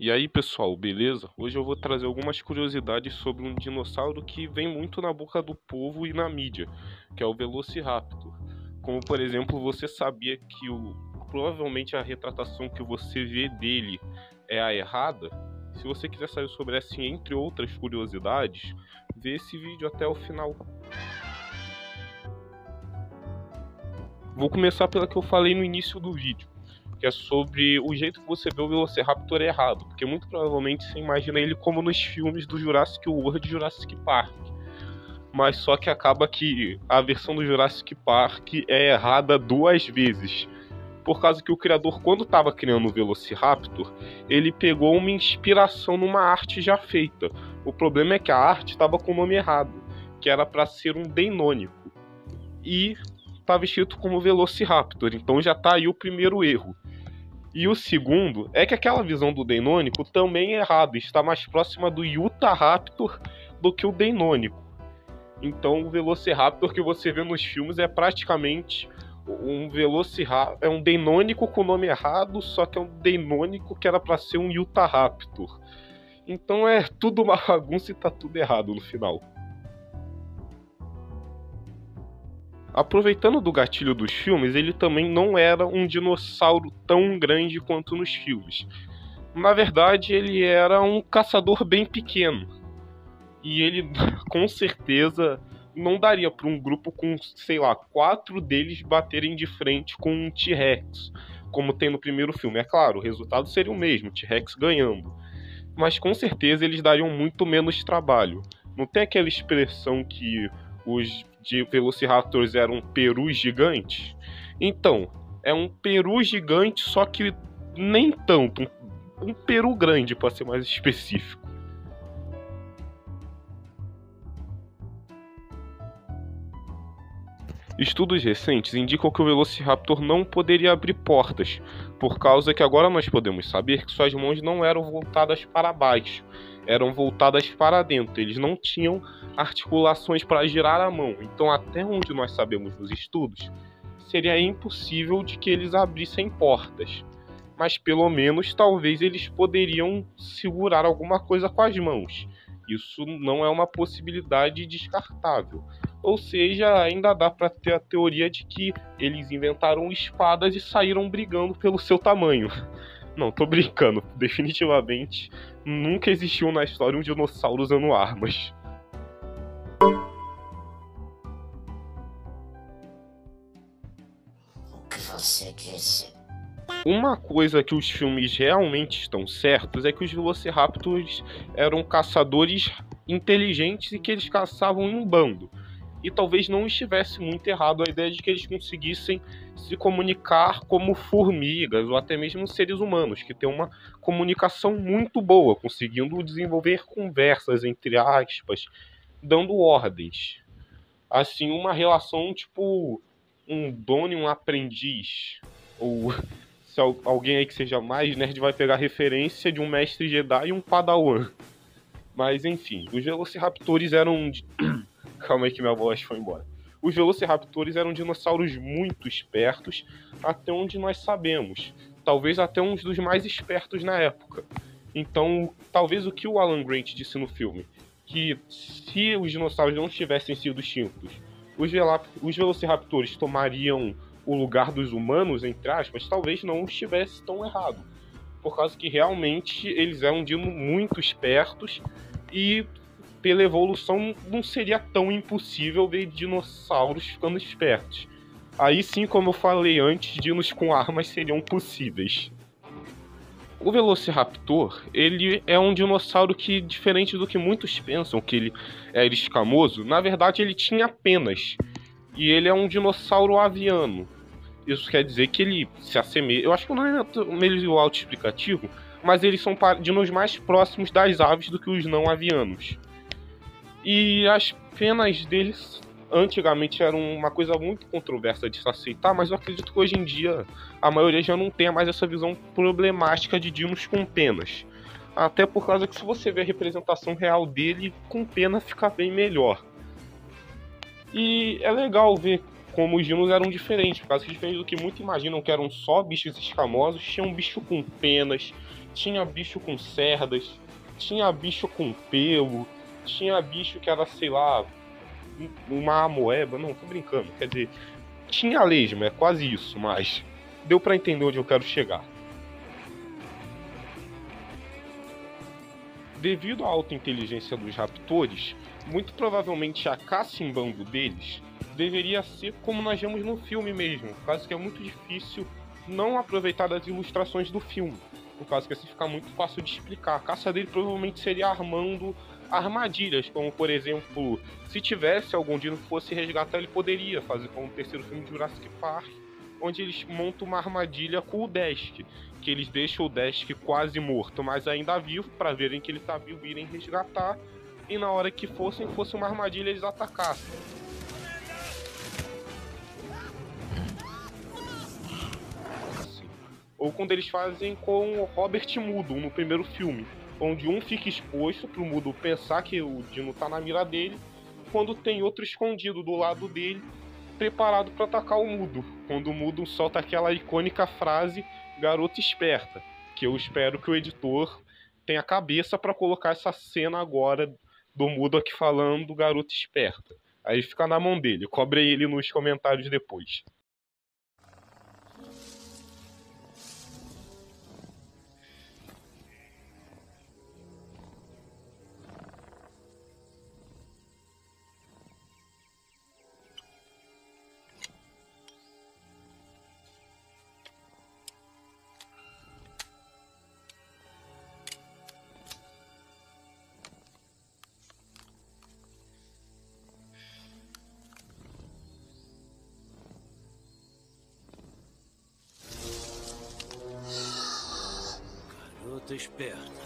E aí pessoal, beleza? Hoje eu vou trazer algumas curiosidades sobre um dinossauro que vem muito na boca do povo e na mídia, que é o Velociraptor. Como por exemplo, você sabia que provavelmente a retratação que você vê dele é a errada? Se você quiser saber sobre essa, entre outras curiosidades, vê esse vídeo até o final. Vou começar pela que eu falei no início do vídeo, que é sobre o jeito que você vê o Velociraptor errado, porque muito provavelmente você imagina ele como nos filmes do Jurassic World e Jurassic Park, mas só que acaba que a versão do Jurassic Park é errada duas vezes, por causa que o criador, quando estava criando o Velociraptor, ele pegou uma inspiração numa arte já feita. O problema é que a arte estava com o nome errado, que era para ser um Deinônico, e estava escrito como Velociraptor, então já tá aí o primeiro erro. E o segundo é que aquela visão do Deinônico também é errada, está mais próxima do Utahraptor do que o Deinônico. Então o Velociraptor que você vê nos filmes é praticamente um Velociraptor, é um Deinônico com o nome errado, só que é um Deinônico que era para ser um Utahraptor. Então é tudo uma bagunça e tá tudo errado no final. Aproveitando do gatilho dos filmes, ele também não era um dinossauro tão grande quanto nos filmes. Na verdade, ele era um caçador bem pequeno. E ele, com certeza, não daria para um grupo com, sei lá, 4 deles baterem de frente com um T-Rex, como tem no primeiro filme. É claro, o resultado seria o mesmo, o T-Rex ganhando. Mas com certeza eles dariam muito menos trabalho. Não tem aquela expressão que os Velociraptors eram perus gigantes? Então, é um peru gigante, só que nem tanto. Um peru grande, para ser mais específico. Estudos recentes indicam que o Velociraptor não poderia abrir portas, por causa que agora nós podemos saber que suas mãos não eram voltadas para baixo, eram voltadas para dentro. Eles não tinham articulações para girar a mão. Então, até onde nós sabemos nos estudos, seria impossível de que eles abrissem portas. Mas pelo menos talvez eles poderiam segurar alguma coisa com as mãos. Isso não é uma possibilidade descartável. Ou seja, ainda dá para ter a teoria de que eles inventaram espadas e saíram brigando pelo seu tamanho. Não, tô brincando. Definitivamente nunca existiu na história um dinossauro usando armas. O que você disse? Uma coisa que os filmes realmente estão certos é que os Velociraptors eram caçadores inteligentes e que eles caçavam em bando. E talvez não estivesse muito errado a ideia de que eles conseguissem se comunicar como formigas ou até mesmo seres humanos, que têm uma comunicação muito boa, conseguindo desenvolver conversas, entre aspas, dando ordens. Assim, uma relação tipo um dono e um aprendiz. Ou se alguém aí que seja mais nerd vai pegar referência de um mestre Jedi e um padawan. Mas enfim, os Velociraptors eram... Calma aí que minha voz foi embora. Os Velociraptors eram dinossauros muito espertos, até onde nós sabemos. Talvez até um dos mais espertos na época. Então, talvez o que o Alan Grant disse no filme, que se os dinossauros não tivessem sido extintos, os Velociraptors tomariam o lugar dos humanos, entre aspas, talvez não estivesse tão errado. Por causa que realmente eles eram muito espertos e pela evolução não seria tão impossível ver dinossauros ficando espertos. Aí sim, como eu falei antes, dinos com armas seriam possíveis. O Velociraptor, ele é um dinossauro que, diferente do que muitos pensam que ele era escamoso, na verdade ele tinha penas. E ele é um dinossauro aviano. Isso quer dizer que ele se assemelha... Eu acho que não é meio autoexplicativo, mas eles são dinos mais próximos das aves do que os não avianos. E as penas deles antigamente eram uma coisa muito controversa de se aceitar, mas eu acredito que hoje em dia a maioria já não tenha mais essa visão problemática de dinos com penas. Até por causa que se você ver a representação real dele, com pena fica bem melhor. E é legal ver como os dinos eram diferentes, por causa que diferente do que muitos imaginam que eram só bichos escamosos, tinha um bicho com penas, tinha bicho com cerdas, tinha bicho com pelo, tinha bicho que era, sei lá, uma amoeba. Não, tô brincando, quer dizer, tinha lesma, é quase isso, mas deu pra entender onde eu quero chegar. Devido à alta inteligência dos raptores, muito provavelmente a caça em bando deles deveria ser como nós vemos no filme mesmo, por causa que é muito difícil não aproveitar das ilustrações do filme, por causa que assim fica muito fácil de explicar. A caça dele provavelmente seria armando armadilhas, como por exemplo, se tivesse algum dino que fosse resgatar, ele poderia fazer como o terceiro filme de Jurassic Park, onde eles montam uma armadilha com o Dask, que eles deixam o Dask quase morto, mas ainda vivo, para verem que ele tá vivo e irem resgatar, e na hora que fosse uma armadilha, eles atacassem. Assim. Ou quando eles fazem com o Robert Mudo no primeiro filme, onde um fica exposto pro Mudo pensar que o dino tá na mira dele, quando tem outro escondido do lado dele, preparado para atacar o Mudo, quando o Mudo solta aquela icônica frase "garota esperta", que eu espero que o editor tenha cabeça para colocar essa cena agora do Mudo aqui falando "garota esperta". Aí fica na mão dele, cobre ele nos comentários depois. Garota esperta.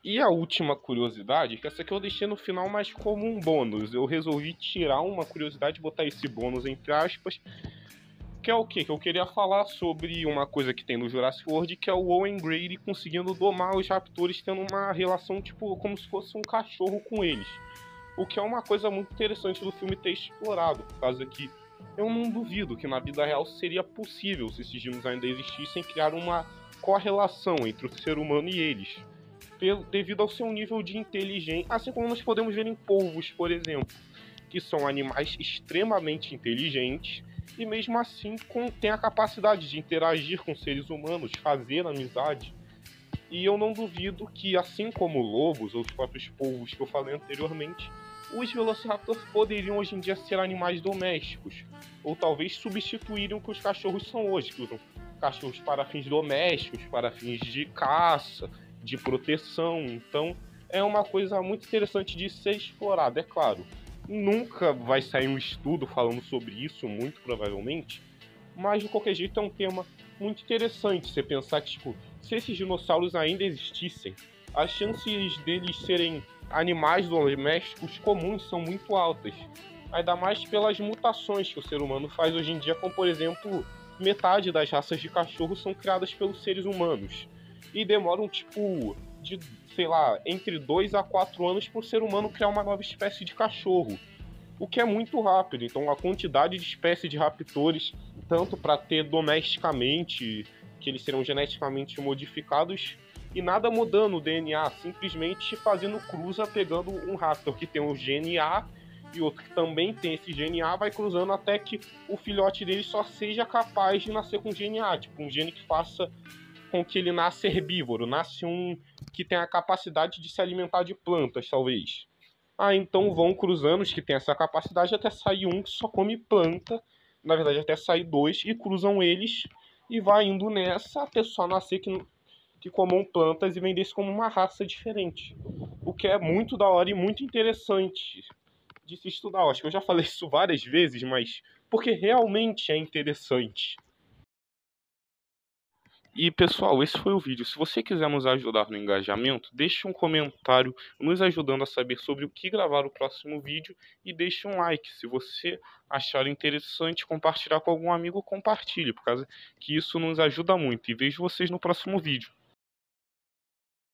E a última curiosidade, que essa aqui eu deixei no final mais como um bônus. Eu resolvi tirar uma curiosidade e botar esse bônus entre aspas, que é o quê? Que eu queria falar sobre uma coisa que tem no Jurassic World, que é o Owen Grady conseguindo domar os raptores, tendo uma relação tipo como se fosse um cachorro com eles. O que é uma coisa muito interessante do filme ter explorado, por causa que eu não duvido que na vida real seria possível, se esses dinos ainda existissem, criar uma correlação entre o ser humano e eles, devido ao seu nível de inteligência, assim como nós podemos ver em polvos, por exemplo, que são animais extremamente inteligentes e mesmo assim têm a capacidade de interagir com seres humanos, fazer amizade. E eu não duvido que, assim como lobos ou os próprios polvos que eu falei anteriormente, os Velociraptors poderiam hoje em dia ser animais domésticos, ou talvez substituírem o que os cachorros são hoje, que usam cachorros para fins domésticos, para fins de caça, de proteção. Então é uma coisa muito interessante de ser explorada, é claro. Nunca vai sair um estudo falando sobre isso, muito provavelmente, mas de qualquer jeito é um tema muito interessante você pensar que, tipo, se esses dinossauros ainda existissem, as chances deles serem animais domésticos comuns são muito altas, ainda mais pelas mutações que o ser humano faz hoje em dia, como por exemplo, metade das raças de cachorro são criadas pelos seres humanos e demoram tipo de, sei lá, entre 2 a 4 anos para o ser humano criar uma nova espécie de cachorro, o que é muito rápido. Então a quantidade de espécies de raptores, tanto para ter domesticamente, que eles serão geneticamente modificados, e nada mudando o DNA, simplesmente fazendo cruza, pegando um raptor que tem um gene A e outro que também tem esse gene A, vai cruzando até que o filhote dele só seja capaz de nascer com gene A, tipo um gene que faça com que ele nasça herbívoro, nasce um que tem a capacidade de se alimentar de plantas, talvez. Então vão cruzando os que tem essa capacidade até sair um que só come planta, na verdade até sair 2, e cruzam eles e vai indo nessa até só nascer que comam plantas e vender isso como uma raça diferente. O que é muito da hora e muito interessante de se estudar. Eu acho que eu já falei isso várias vezes, mas porque realmente é interessante. E pessoal, esse foi o vídeo. Se você quiser nos ajudar no engajamento, deixe um comentário nos ajudando a saber sobre o que gravar o próximo vídeo e deixe um like. Se você achar interessante compartilhar com algum amigo, compartilhe, por causa que isso nos ajuda muito. E vejo vocês no próximo vídeo.